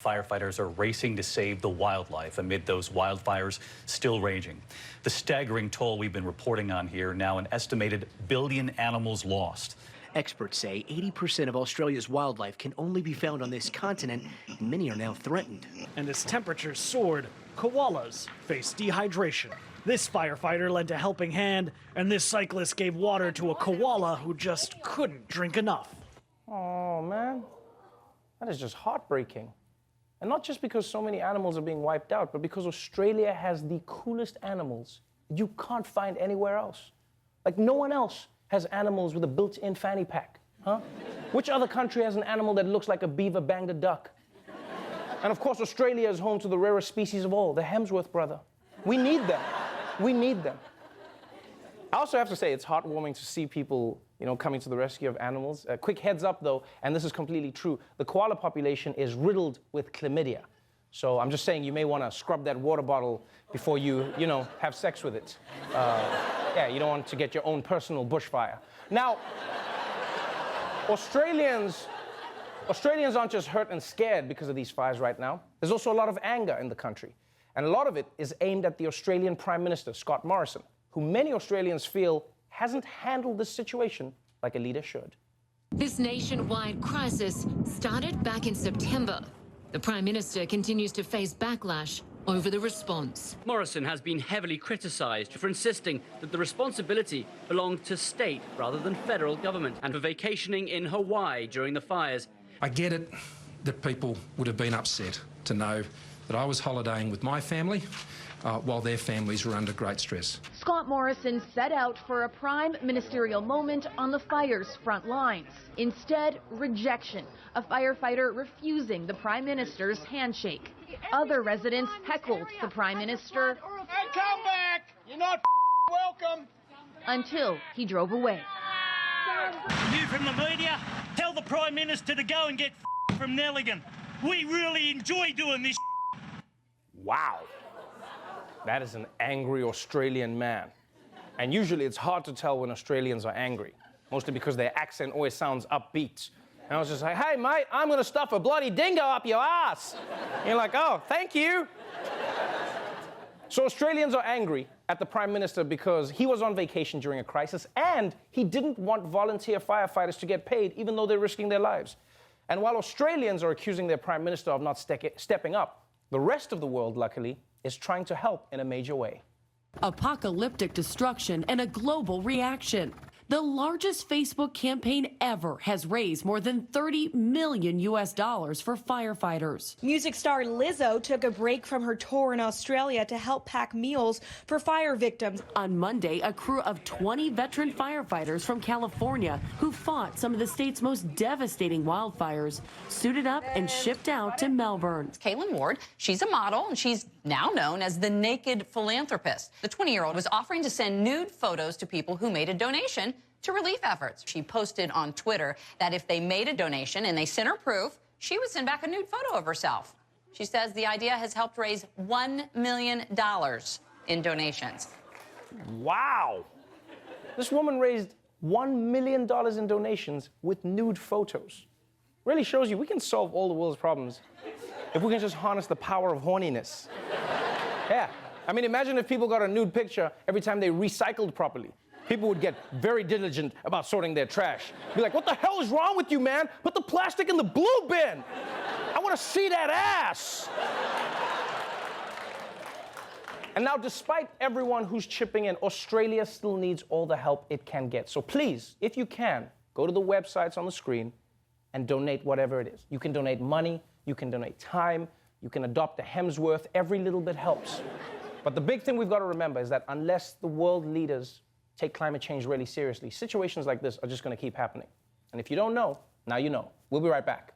Firefighters are racing to save the wildlife amid those wildfires still raging. The staggering toll we've been reporting on here, now an estimated 1 billion animals lost. Experts say 80% of Australia's wildlife can only be found on this continent, and many are now threatened. And as temperatures soared, koalas face dehydration. This firefighter lent a helping hand, and this cyclist gave water to a koala who just couldn't drink enough. Oh, man. That is just heartbreaking. And not just because so many animals are being wiped out, but because Australia has the coolest animals you can't find anywhere else. Like, no one else has animals with a built-in fanny pack, huh? Which other country has an animal that looks like a beaver banged a duck? And of course, Australia is home to the rarest species of all, the Hemsworth brother. We need them. We need them. I also have to say, it's heartwarming to see people, coming to the rescue of animals. Quick heads up, though, and this is completely true. The koala population is riddled with chlamydia. So I'm just saying you may want to scrub that water bottle before you, have sex with it. Yeah, you don't want to get your own personal bushfire. Now, Australians aren't just hurt and scared because of these fires right now. There's also a lot of anger in the country. And a lot of it is aimed at the Australian Prime Minister, Scott Morrison, who many Australians feel hasn't handled this situation like a leader should. This nationwide crisis started back in September. The Prime Minister continues to face backlash over the response. Morrison has been heavily criticised for insisting that the responsibility belonged to state rather than federal government, and for vacationing in Hawaii during the fires. I get it that people would have been upset to know that I was holidaying with my family while their families were under great stress. Scott Morrison set out for a prime ministerial moment on the fire's front lines. Instead, rejection, a firefighter refusing the Prime Minister's handshake. Other residents heckled the Prime Minister. Hey, come back! You're not welcome! Until he drove away. You from the media, tell the Prime Minister to go and get from Nelligan. We really enjoy doing this. Wow. That is an angry Australian man. And usually it's hard to tell when Australians are angry, mostly because their accent always sounds upbeat. And I was just like, hey, mate, I'm going to stuff a bloody dingo up your ass. And you're like, oh, thank you. So Australians are angry at the Prime Minister because he was on vacation during a crisis and he didn't want volunteer firefighters to get paid, even though they're risking their lives. And while Australians are accusing their Prime Minister of not stepping up, the rest of the world, luckily, is trying to help in a major way. Apocalyptic destruction and a global reaction. The largest Facebook campaign ever has raised more than $30 million for firefighters. Music star Lizzo took a break from her tour in Australia to help pack meals for fire victims. On Monday, a crew of 20 veteran firefighters from California who fought some of the state's most devastating wildfires suited up and shipped out to Melbourne. Caitlin Ward, she's a model and she's now known as the Naked Philanthropist. The 20-year-old was offering to send nude photos to people who made a donation to relief efforts. She posted on Twitter that if they made a donation and they sent her proof, she would send back a nude photo of herself. She says the idea has helped raise $1 million in donations. Wow. This woman raised $1 million in donations with nude photos. Really shows you we can solve all the world's problems if we can just harness the power of horniness. Yeah. I mean, imagine if people got a nude picture every time they recycled properly. People would get very diligent about sorting their trash. Be like, what the hell is wrong with you, man? Put the plastic in the blue bin. I want to see that ass. And now, despite everyone who's chipping in, Australia still needs all the help it can get. So please, if you can, go to the websites on the screen and donate whatever it is. You can donate money, you can donate time, you can adopt a Hemsworth. Every little bit helps. But the big thing we've got to remember is that unless the world leaders take climate change really seriously, situations like this are just going to keep happening. And if you don't know, now you know. We'll be right back.